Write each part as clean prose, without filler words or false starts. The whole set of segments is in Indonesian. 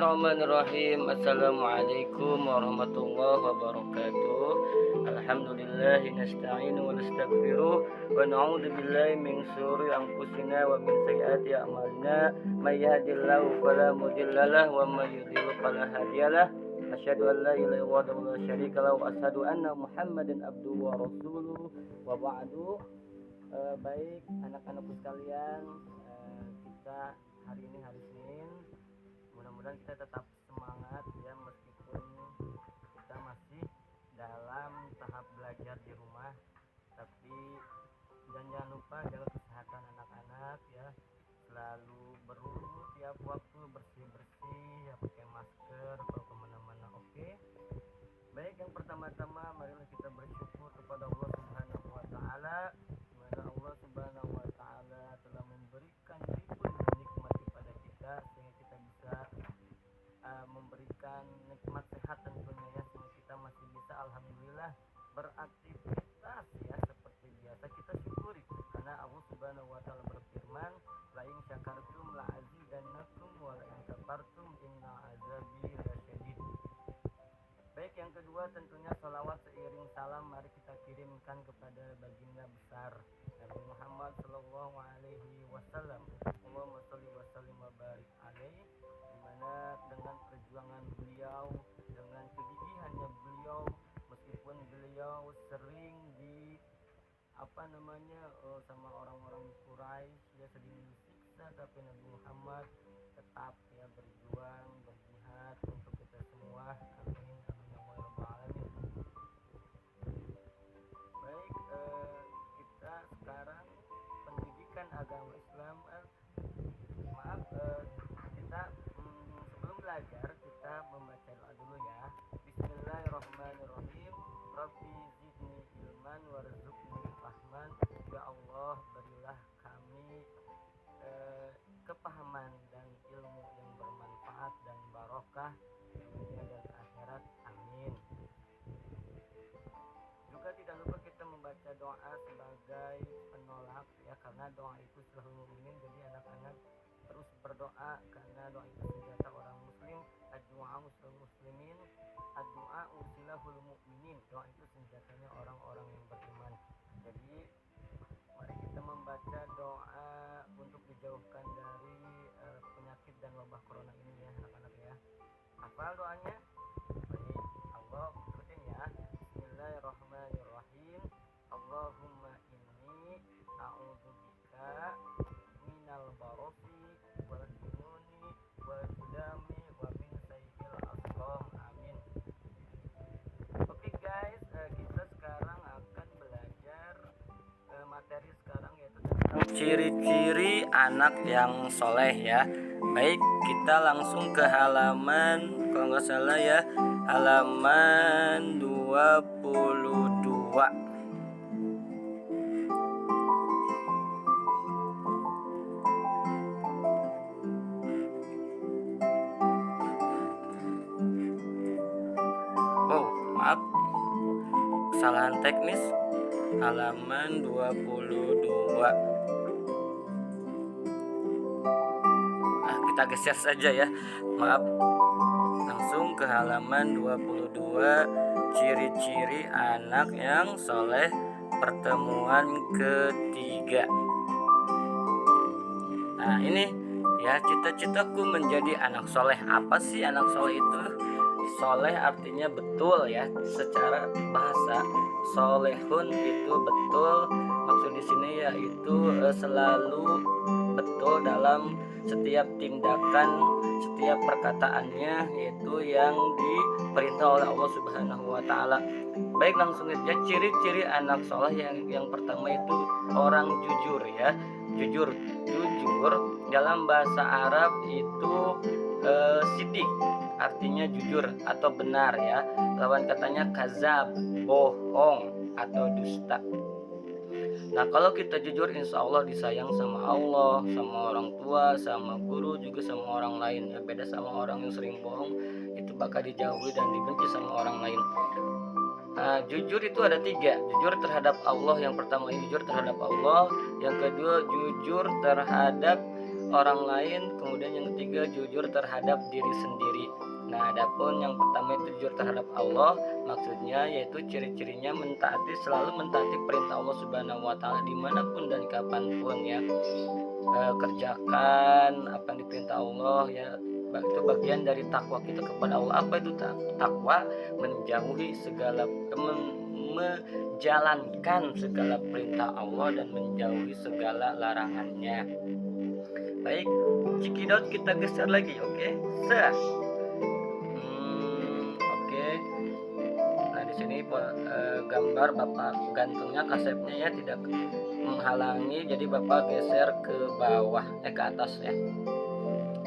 Bismillahirrahmanirrahim. Assalamualaikum warahmatullahi wabarakatuh. Alhamdulillahi nasta'inu wa nastaghfiruh wa na'udzu billahi min syururi anfusina wa min sayyiati a'malina. May yahdihillahu fala mudhillalah wa may yudhlil fala hadiyalah. Asyhadu an la ilaha illallah wa la syarika lahu wa asyhadu anna Muhammadan abduhu wa rasuluh. Wa ba'du. Baik anak-anakku sekalian, kita hari ini hari Senin. Mudah-mudahan kita tetap semangat ya, meskipun kita masih dalam tahap belajar di rumah, tapi dan jangan lupa jaga kesehatan anak-anak ya, selalu berwudu tiap waktu, bersih-bersih ya, pakai masker kalau kemana-mana. Oke. Baik, yang pertama-tama marilah kita bersyukur kepada Allah Subhanahu wa taala, di mana Allah Subhanahu wa taala telah memberikan ribuan nikmat kepada kita sehingga kita bisa memberikan nikmat sehat tentunya ya, sehingga kita masih bisa alhamdulillah beraktivitas ya seperti biasa. Kita syukuri karena Allah Subhanahu wa taala berfirman, la in syakartum la azidannakum wa la in kafartum inna azabi lasyadid. Baik, yang kedua tentunya salawat seiring salam mari kita kirimkan kepada baginda besar Nabi Muhammad sallallahu alaihi wasallam. Allahumma shalli wa sallim wa barik alaihi, dimana dengan perjuangan beliau, dengan kegigihannya beliau, meskipun beliau sering sama orang-orang Quraisy ya, sering disiksa, tapi Nabi Muhammad tetap ya berjuang, berjihad untuk kita semua. Amin amin ya rabbal alamin. Baik, kita sekarang pendidikan agama Islam. Kita sebelum belajar kita membaca doa dulu ya. Bismillahirrahmanirrahim. Rabbi zidni ilman warzuqni fahman. Ya Allah, berilah kami kepahaman dan ilmu yang bermanfaat dan barokah di dunia dan akhirat. Amin. Juga tidak lupa kita membaca doa sebagai penolak ya, karena doa itu selalu mukmin. Jadi anak-anak terus berdoa karena doa itu senjata orang muslim. Ad-du'a usul muslimin, ad-du'a usilahul mu'minin. Doa itu senjatanya orang-orang yang beriman. Jadi mari kita membaca doa untuk dijauhkan dari penyakit dan wabah corona ini ya anak-anak ya. Hafal doanya? Baik, Allah ikutin ya. Bismillahirrahmanirrahim. Allahumma inni a'udzubika minal barosi wal jununi wal judami wa min sayyi'il asqam. Amin. Oke guys, kita sekarang akan belajar materi sekarang, yaitu tentang ciri-ciri anak yang soleh ya. Baik, kita langsung ke halaman, kalau nggak salah ya, halaman 22. Oh, maaf, kesalahan teknis. Halaman 22. Kita geser saja ya. Maaf. Langsung ke halaman 22, ciri-ciri anak yang soleh, pertemuan ketiga. Nah, ini ya, cita-citaku menjadi anak soleh. Apa sih anak soleh itu? Soleh artinya betul ya, secara bahasa solehun itu betul. Maksud di sini yaitu selalu betul dalam setiap tindakan, setiap perkataannya, yaitu yang diperintah oleh Allah Subhanahu wa taala. Baik, langsung aja ciri-ciri anak soleh. Yang pertama itu orang jujur ya. Jujur dalam bahasa Arab itu sidik, artinya jujur atau benar ya. Lawan katanya kazab, bohong atau dusta. Nah, kalau kita jujur, insya Allah disayang sama Allah, sama orang tua, sama guru, juga sama orang lain ya. Beda sama orang yang sering bohong, itu bakal dijauhi dan dibenci sama orang lain. Jujur itu ada 3. Jujur terhadap Allah, yang pertama ini jujur terhadap Allah, yang kedua jujur terhadap orang lain. Kemudian yang ketiga jujur terhadap diri sendiri. Nah, adapun yang pertama itu jujur terhadap Allah, maksudnya yaitu ciri-cirinya selalu mentaati perintah Allah Subhanahu wa taala dimanapun dan kapanpun ya. Kerjakan apa yang diperintah Allah ya. Itu bagian dari takwa kita kepada Allah. Apa itu takwa? Menjauhi segala menjalankan segala perintah Allah dan menjauhi segala larangannya. Baik, Cikidot kita geser lagi, oke? Oke. Nah, di sini gambar Bapak gantungnya kasepnya ya tidak menghalangi, jadi Bapak geser ke bawah, ke atas ya.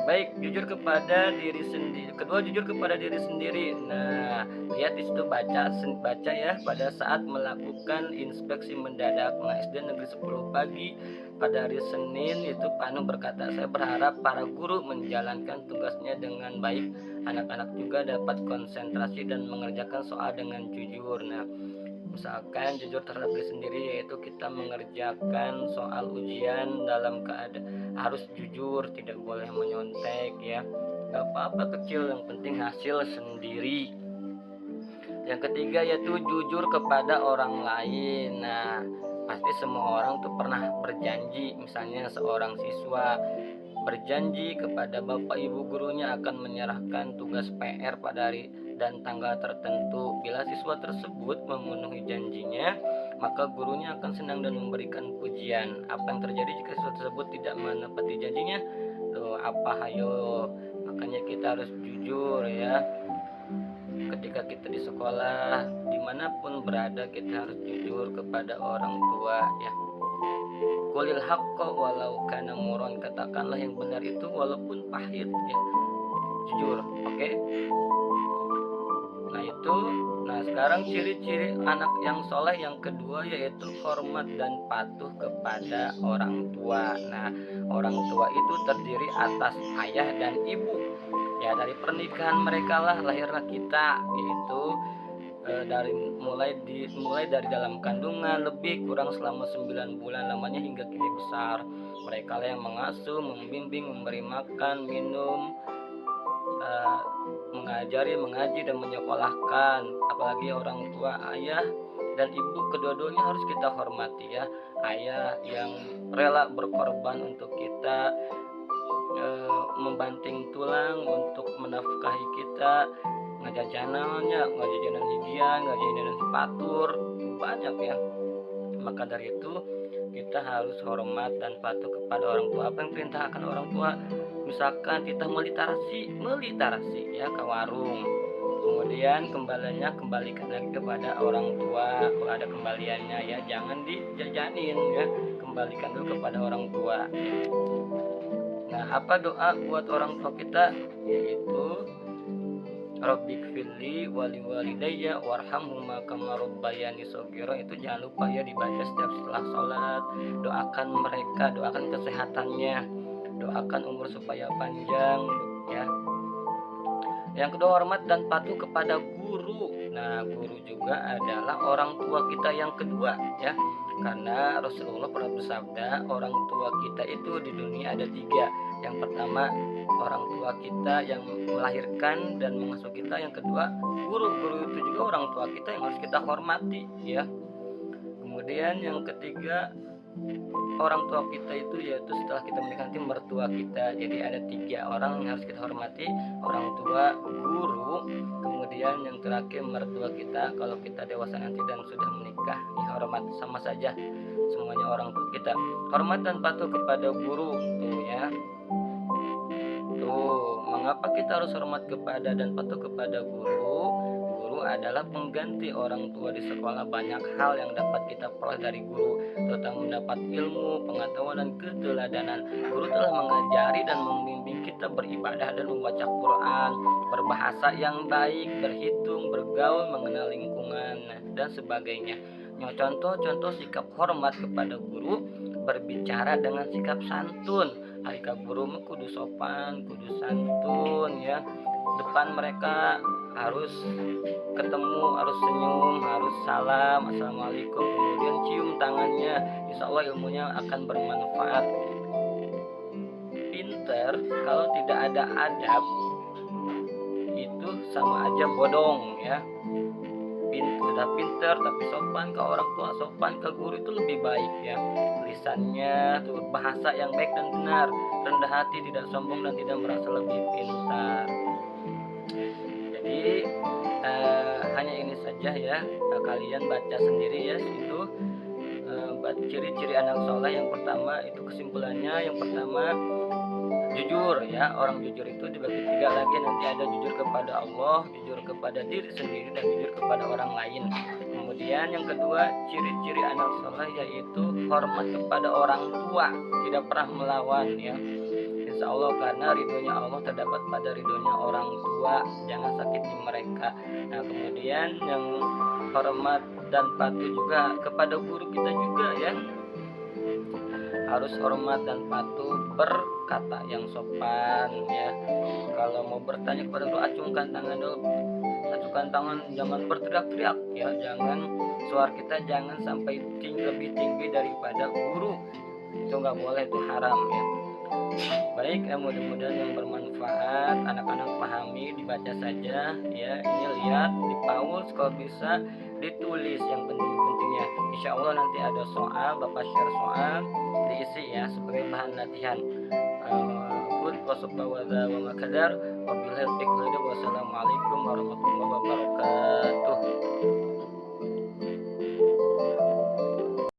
Baik, jujur kepada diri sendiri. Kedua, jujur kepada diri sendiri. Nah, lihat di situ baca ya, pada saat melakukan inspeksi mendadak. Nah, SD Negeri 10 pagi pada hari Senin itu Pak Anu berkata, saya berharap para guru menjalankan tugasnya dengan baik. Anak-anak juga dapat konsentrasi dan mengerjakan soal dengan jujur. Nah, misalkan jujur terhadap diri sendiri yaitu kita mengerjakan soal ujian dalam keadaan harus jujur, tidak boleh menyontek ya. Gak apa-apa kecil, yang penting hasil sendiri. Yang ketiga yaitu jujur kepada orang lain. Nah, pasti semua orang tuh pernah berjanji, misalnya seorang siswa berjanji kepada bapak ibu gurunya akan menyerahkan tugas PR pada hari dan tanggal tertentu. Bila siswa tersebut memenuhi janjinya, maka gurunya akan senang dan memberikan pujian. Apa yang terjadi jika siswa tersebut tidak menepati janjinya? Loh, apa hayo? Makanya kita harus jujur ya. Ketika kita di sekolah, dimanapun berada, kita harus jujur kepada orang tua ya. Qulil haqqo walau kana muron, katakanlah yang benar itu walaupun pahit ya. Jujur, oke? Nah sekarang ciri-ciri anak yang soleh yang kedua yaitu hormat dan patuh kepada orang tua. Nah, orang tua itu terdiri atas ayah dan ibu. Ya, dari pernikahan mereka lah lahirlah kita, yaitu mulai dari dalam kandungan lebih kurang selama 9 bulan lamanya hingga kini besar. Mereka lah yang mengasuh, membimbing, memberi makan, minum, mengajari, mengaji dan menyekolahkan. Apalagi orang tua ayah dan ibu, kedua-duanya harus kita hormati ya. Ayah yang rela berkorban untuk kita, membanting tulang untuk menafkahi kita, ngajajanan higian, ngajajanan sepatur, banyak ya. Maka dari itu kita harus hormat dan patuh kepada orang tua. Apa yang perintahkan orang tua? Misalkan kita meliterasi ya ke warung, kemudian kembalikan lagi kepada orang tua kalau ada kembaliannya ya, jangan dijajanin ya, kembalikan dulu kepada orang tua. Nah, apa doa buat orang tua kita? Yaitu Rabbighfirli wali walidayya warhamhuma kama rabbayani shaghira. Itu jangan lupa ya dibaca setiap setelah sholat. Doakan mereka, doakan kesehatannya, doakan umur supaya panjang ya. Yang kedua, hormat dan patuh kepada guru. Nah, guru juga adalah orang tua kita yang kedua ya. Karena Rasulullah pernah bersabda, orang tua kita itu di dunia ada 3. Yang pertama, orang tua kita yang melahirkan dan mengasuh kita. Yang kedua, guru itu juga orang tua kita yang harus kita hormati ya. Kemudian yang ketiga, orang tua kita itu yaitu setelah kita menikah nanti mertua kita. Jadi ada 3 orang yang harus kita hormati, orang tua, guru, kemudian yang terakhir mertua kita kalau kita dewasa nanti dan sudah menikah ya. Hormat, sama saja semuanya orang tua kita. Hormat dan patuh kepada guru tuh ya. Tuh, mengapa kita harus hormat kepada dan patuh kepada guru? Guru adalah pengganti orang tua di sekolah. Banyak hal yang dapat kita peroleh dari guru, terutama mendapat ilmu, pengetahuan dan keteladanan. Guru telah mengajari dan membimbing kita beribadah dan membaca Quran, berbahasa yang baik, berhitung, bergaul, mengenal lingkungan dan sebagainya. Contoh sikap hormat kepada guru, berbicara dengan sikap santun. Harika guru kudu sopan, kudu santun ya. Depan mereka harus ketemu, harus senyum, harus salam, assalamualaikum, kemudian cium tangannya. Insya Allah ilmunya akan bermanfaat. pinter kalau tidak ada adab itu sama aja bodong ya. Udah pinter tapi sopan ke orang tua, sopan ke guru itu lebih baik ya. Lisannya tuh bahasa yang baik dan benar, rendah hati, tidak sombong dan tidak merasa lebih pintar. Jadi hanya ini saja ya, kalian baca sendiri ya itu ciri-ciri anak soleh. Yang pertama itu kesimpulannya, yang pertama jujur ya. Orang jujur itu dibagi 3 lagi, nanti ada jujur kepada Allah, jujur kepada diri sendiri, dan jujur kepada orang lain. Kemudian yang kedua, ciri-ciri anak soleh yaitu hormat kepada orang tua, tidak pernah melawan ya. Insya Allah, karena ridhonya Allah terdapat pada ridhonya orang tua, jangan sakiti mereka. Nah kemudian yang hormat dan patuh juga kepada guru kita juga ya, harus hormat dan patuh, berkata yang sopan ya. Kalau mau bertanya kepada guru, acungkan tangan dulu, acungkan tangan, jangan berteriak-teriak ya, jangan suara kita jangan sampai lebih tinggi daripada guru, itu nggak boleh, itu haram ya. Baik ya, mudah-mudahan yang bermanfaat, anak-anak pahami, dibaca saja ya. Ini lihat di pause, kalau bisa ditulis yang penting-pentingnya. Insya Allah nanti ada soal, Bapak share soal, diisi ya sebagai bahan latihan. Wassalamualaikum warahmatullahi wabarakatuh.